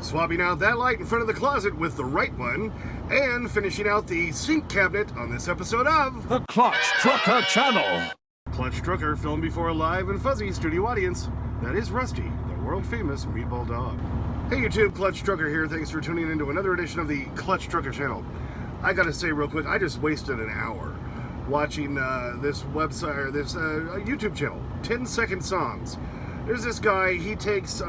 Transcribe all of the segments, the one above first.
swapping out that light in front of the closet with the right one, and finishing out the sink cabinet on this episode of the Clutch Trucker Channel. Clutch Trucker, filmed before a live and fuzzy studio audience. That is Rusty, the world-famous meatball dog. Hey YouTube, Clutch Trucker here. Thanks for tuning into another edition of the Clutch Trucker Channel. I gotta say real quick, I just wasted an hour watching this website, or this YouTube channel, 10-second songs. There's this guy, he takes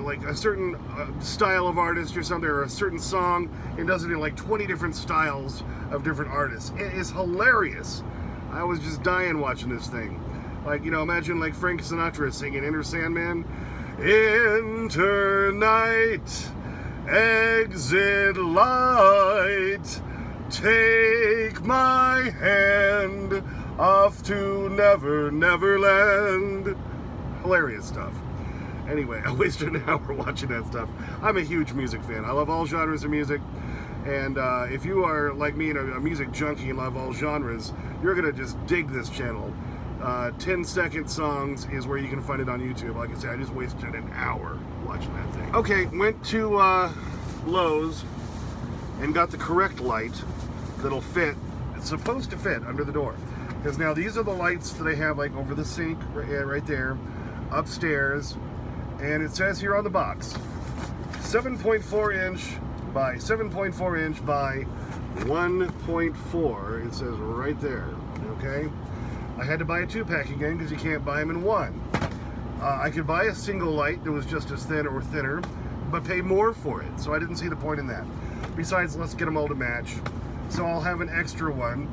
like a certain style of artist or something, or a certain song, and does it in like 20 different styles of different artists. It is hilarious. I was just dying watching this thing. Like, you know, imagine like Frank Sinatra singing Enter Sandman. Enter night, exit light, take my hand, off to Never Never Land. Hilarious stuff. Anyway, I wasted an hour watching that stuff. I'm a huge music fan. I love all genres of music. And if you are like me and a music junkie and love all genres, you're going to just dig this channel. 10-second songs is where you can find it on YouTube. Like I said, I just wasted an hour watching that thing. Okay, went to Lowe's and got the correct light that'll fit. It's supposed to fit under the door. Because now these are the lights that I have like over the sink, right there, upstairs. And it says here on the box, 7.4 inch by 7.4 inch by 1.4. It says right there, okay? I had to buy a 2-pack again because you can't buy them in one. I could buy a single light that was just as thin or thinner, but pay more for it. So I didn't see the point in that. Besides, let's get them all to match. So I'll have an extra one.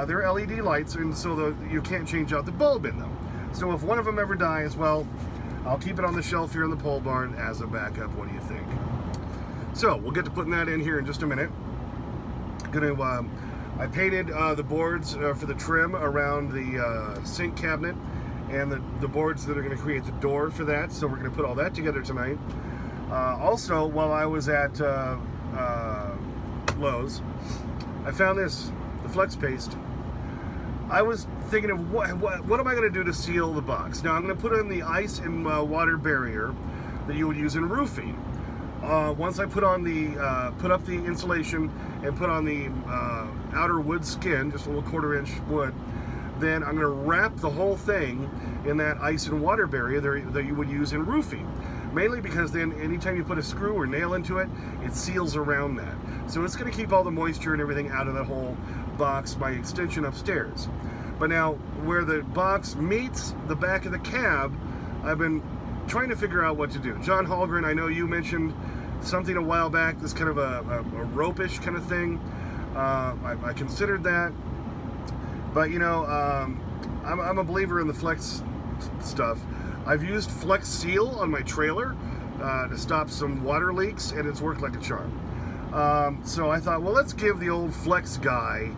They're LED lights, and so you can't change out the bulb in them. So if one of them ever dies, well, I'll keep it on the shelf here in the pole barn as a backup. What do you think? So we'll get to putting that in here in just a minute. I painted the boards for the trim around the sink cabinet, and the boards that are going to create the door for that. So we're going to put all that together tonight. Also, while I was at Lowe's, I found this, the Flex Paste. I was thinking of what am I going to do to seal the box? Now I'm going to put in the ice and water barrier that you would use in roofing. Once I put up the insulation and put on the outer wood skin, just a little 1/4 inch wood, then I'm going to wrap the whole thing in that ice and water barrier that you would use in roofing. Mainly because then anytime you put a screw or nail into it, it seals around that. So it's going to keep all the moisture and everything out of that whole box by extension upstairs. But now where the box meets the back of the cab, I've been trying to figure out what to do. John Hallgren, I know you mentioned something a while back, this kind of a rope-ish kind of thing. I considered that, but you know, I'm a believer in the Flex stuff. I've used Flex Seal on my trailer to stop some water leaks, and it's worked like a charm. So I thought, well, let's give the old Flex guy,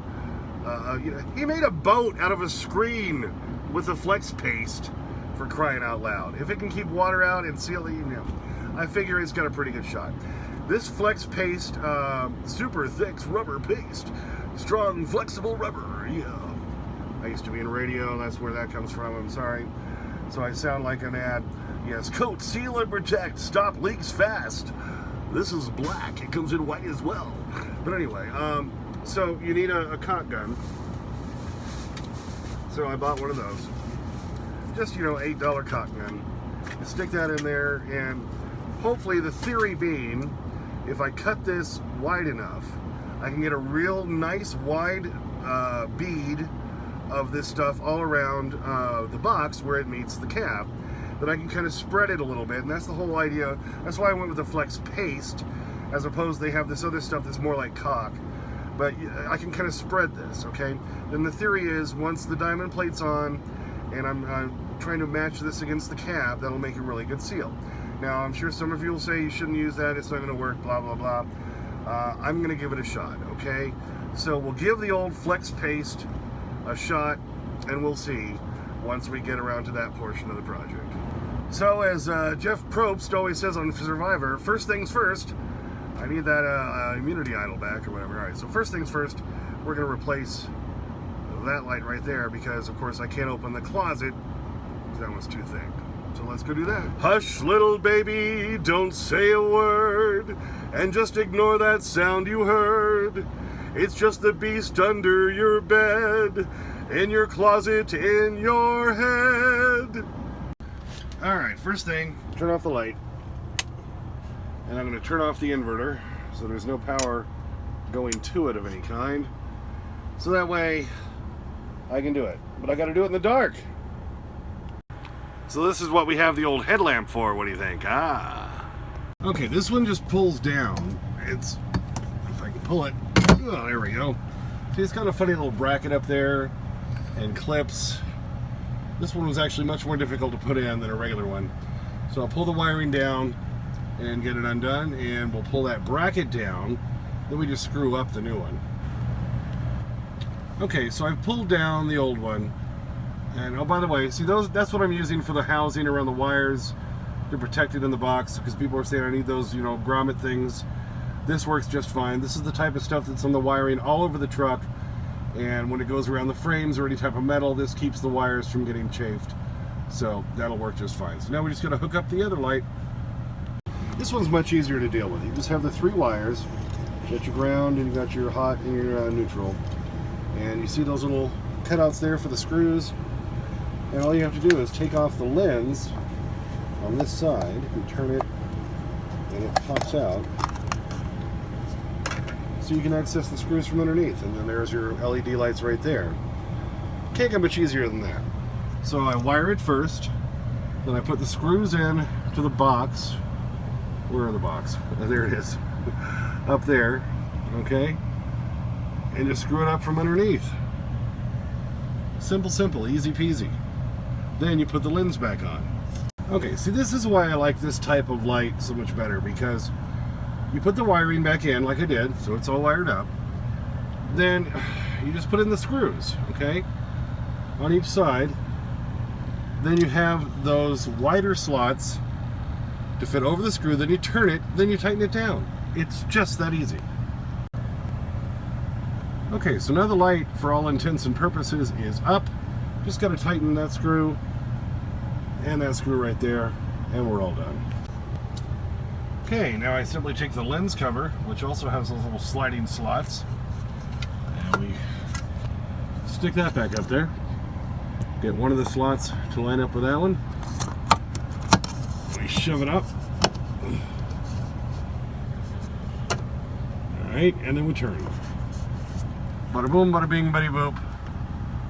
you know, he made a boat out of a screen with the Flex Paste, for crying out loud. If it can keep water out and seal it, you know, I figure it's got a pretty good shot. This Flex Paste, super thick rubber paste, strong, flexible rubber, yeah. I used to be in radio, that's where that comes from, I'm sorry. So I sound like an ad. Yes, coat, seal, and protect, stop leaks fast. This is black, it comes in white as well. But anyway, so you need a caulk gun. So I bought one of those. Just, you know, $8 caulk gun. You stick that in there, and hopefully the theory being, if I cut this wide enough, I can get a real nice wide bead of this stuff all around the box where it meets the cab. Then I can kind of spread it a little bit, and that's the whole idea. That's why I went with the Flex Paste, as opposed they have this other stuff that's more like caulk. But I can kind of spread this, okay? Then the theory is, once the diamond plate's on, and I'm trying to match this against the cab, that'll make a really good seal. Now, I'm sure some of you will say you shouldn't use that, it's not going to work, blah, blah, blah. I'm going to give it a shot, okay? So we'll give the old Flex Paste a shot, and we'll see once we get around to that portion of the project. So, as Jeff Probst always says on Survivor, first things first, I need that immunity idol back or whatever. All right, so first things first, we're going to replace that light right there because, of course, I can't open the closet. That one's too thick. So let's go do that. Hush, little baby, don't say a word, and just ignore that sound you heard. It's just the beast under your bed, in your closet, in your head. All right, first thing, turn off the light. And I'm going to turn off the inverter so there's no power going to it of any kind. So that way I can do it. But I got to do it in the dark. So this is what we have the old headlamp for. What do you think? Okay, this one just pulls down. It's, if I can pull it. Oh, there we go. See, it's got a funny little bracket up there and clips. This one was actually much more difficult to put in than a regular one. So I'll pull the wiring down and get it undone, and we'll pull that bracket down. Then we just screw up the new one. Okay, so I've pulled down the old one. And oh, by the way, see that's what I'm using for the housing around the wires to protect it in the box, because people are saying I need those, grommet things. This works just fine. This is the type of stuff that's on the wiring all over the truck, and when it goes around the frames or any type of metal, this keeps the wires from getting chafed. So that'll work just fine. So now we just got to hook up the other light. This one's much easier to deal with. You just have the 3 wires. You got your ground, and you got your hot and your neutral. And you see those little cutouts there for the screws. And all you have to do is take off the lens on this side and turn it, and it pops out. So you can access the screws from underneath. And then there's your LED lights right there. Can't get much easier than that. So I wire it first. Then I put the screws in to the box. Where are the box? There it is. Up there. Okay? And just screw it up from underneath. Simple, easy peasy. Then you put the lens back on. Okay, see, this is why I like this type of light so much better, because you put the wiring back in like I did, so it's all wired up. Then you just put in the screws, okay? On each side. Then you have those wider slots to fit over the screw, then you turn it, then you tighten it down. It's just that easy. Okay, so now the light, for all intents and purposes, is up. Just got to tighten that screw and that screw right there, and we're all done. Okay, now I simply take the lens cover, which also has those little sliding slots, and we stick that back up there. Get one of the slots to line up with that one. We shove it up. Alright, and then we turn. Bada boom, bada bing, bada boop.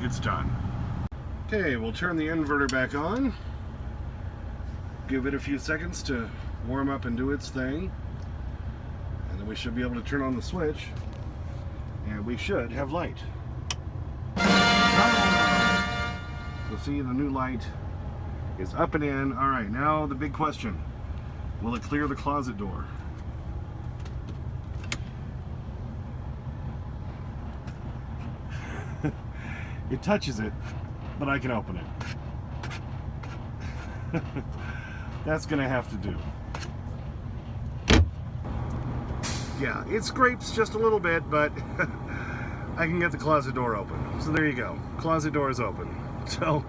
It's done. Okay, we'll turn the inverter back on. Give it a few seconds to warm up and do its thing. And then we should be able to turn on the switch. And we should have light. You'll see the new light is up and in. All right, now the big question. Will it clear the closet door? It touches it, but I can open it. That's gonna have to do. Yeah, it scrapes just a little bit, but I can get the closet door open. So there you go. Closet door is open. So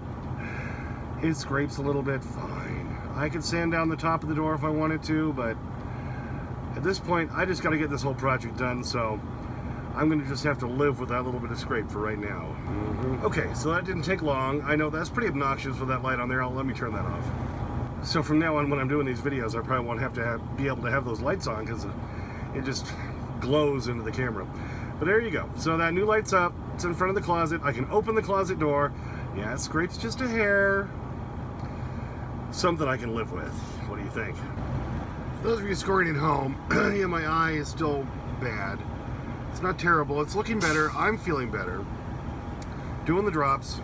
it scrapes a little bit, fine. I could sand down the top of the door if I wanted to, but at this point, I just got to get this whole project done, so I'm going to just have to live with that little bit of scrape for right now. Okay, so that didn't take long. I know that's pretty obnoxious with that light on there. Let me turn that off. So from now on, when I'm doing these videos, I probably won't have to be able to have those lights on, because it just glows into the camera. But there you go. So that new light's up. It's in front of the closet. I can open the closet door. Yeah, it scrapes just a hair. Something I can live with. What do you think? For those of you scoring at home, yeah, my eye is still bad. It's not terrible. It's looking better. I'm feeling better. Doing the drops.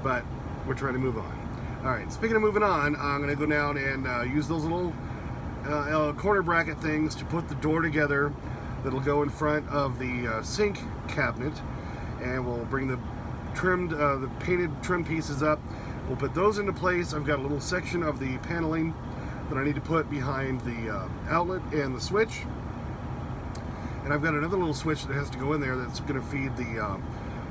But we're trying to move on. All right, speaking of moving on, I'm going to go down and use those little corner bracket things to put the door together. That'll go in front of the sink cabinet, and we'll bring the painted trim pieces up. We'll put those into place. I've got a little section of the paneling that I need to put behind the outlet and the switch. And I've got another little switch that has to go in there that's going to feed the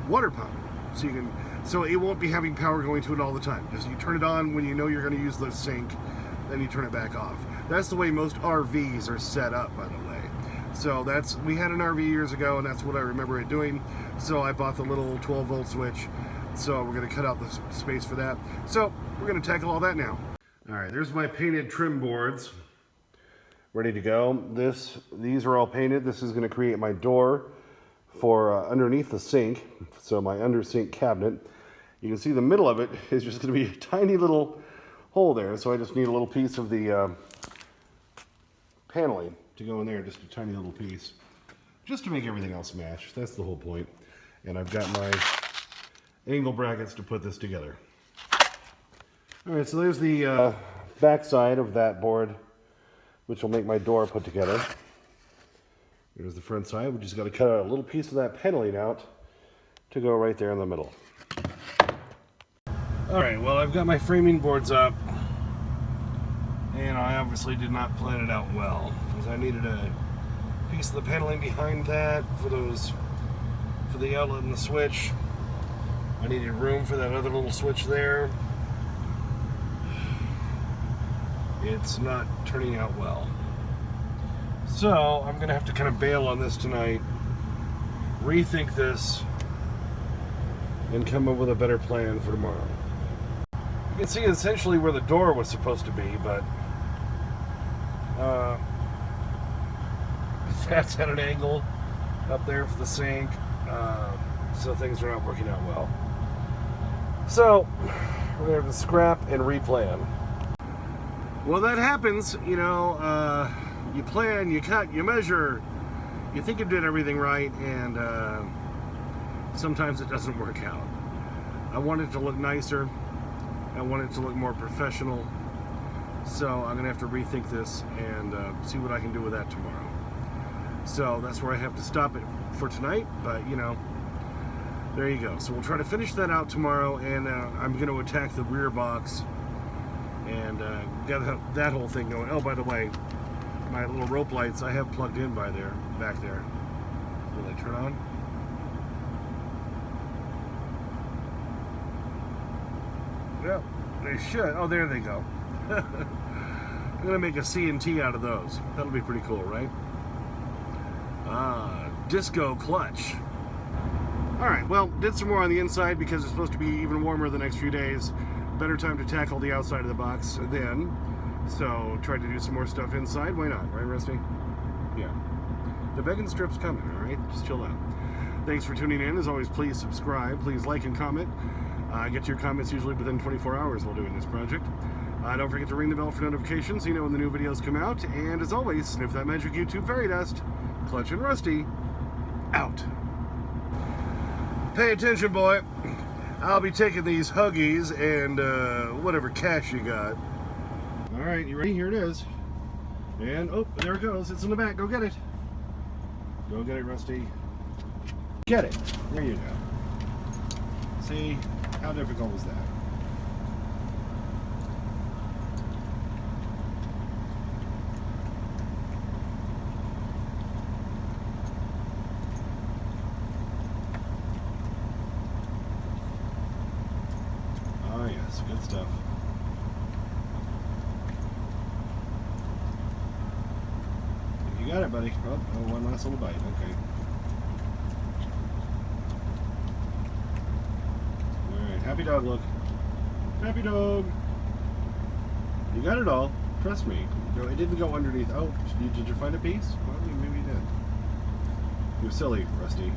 water pump. So you can So it won't be having power going to it all the time. Just you turn it on when you know you're going to use the sink, then you turn it back off. That's the way most RVs are set up, by the way. So we had an RV years ago, and that's what I remember it doing. So I bought the little 12-volt switch. So we're going to cut out the space for that. So we're going to tackle all that now. All right, there's my painted trim boards. Ready to go. These are all painted. This is going to create my door for underneath the sink. So my under sink cabinet. You can see the middle of it is just going to be a tiny little hole there. So I just need a little piece of the paneling to go in there, just a tiny little piece, just to make everything else match. That's the whole point. And I've got my angle brackets to put this together. All right, so there's the back side of that board, which will make my door put together. There's the front side. We just got to cut out a little piece of that paneling out to go right there in the middle. All right, well, I've got my framing boards up, and I obviously did not plan it out well, because I needed a piece of the paneling behind that for the outlet and the switch. I needed room for that other little switch there. It's not turning out well. So I'm gonna have to kind of bail on this tonight, rethink this, and come up with a better plan for tomorrow. You can see essentially where the door was supposed to be, but that's at an angle up there for the sink, so things are not working out well. So we're going to have to scrap and replan. Well, that happens, you know. You plan, you cut, you measure, you think you did everything right, and sometimes it doesn't work out. I want it to look nicer. I want it to look more professional. So I'm going to have to rethink this and see what I can do with that tomorrow. So that's where I have to stop it for tonight, but you know, there you go. So we'll try to finish that out tomorrow, and I'm going to attack the rear box and get that whole thing going. Oh, by the way, my little rope lights I have plugged in back there. Will they turn on? Yeah, they should. Oh, there they go. I'm gonna make a C&T out of those. That'll be pretty cool, right? Disco clutch. All right, well, did some more on the inside because it's supposed to be even warmer the next few days. Better time to tackle the outside of the box then. So tried to do some more stuff inside. Why not, right, Rusty? Yeah. The begging strip's coming, all right? Just chill out. Thanks for tuning in. As always, please subscribe. Please like and comment. Get to your comments usually within 24 hours while doing this project. Don't forget to ring the bell for notifications so you know when the new videos come out. And as always, sniff that magic YouTube fairy dust. Clutch and Rusty, out. Pay attention, boy. I'll be taking these Huggies and whatever cash you got. All right, you ready? Here it is. And, oh, there it goes. It's in the back. Go get it. Go get it, Rusty. Get it. There you go. See? How difficult was that? Oh, yes. Good stuff. You got it, buddy. Oh, one last little bite. Okay. Alright, happy dog look. Happy dog. You got it all. Trust me. No, it didn't go underneath. Oh, did you find a piece? Well, maybe you did. You're silly, Rusty.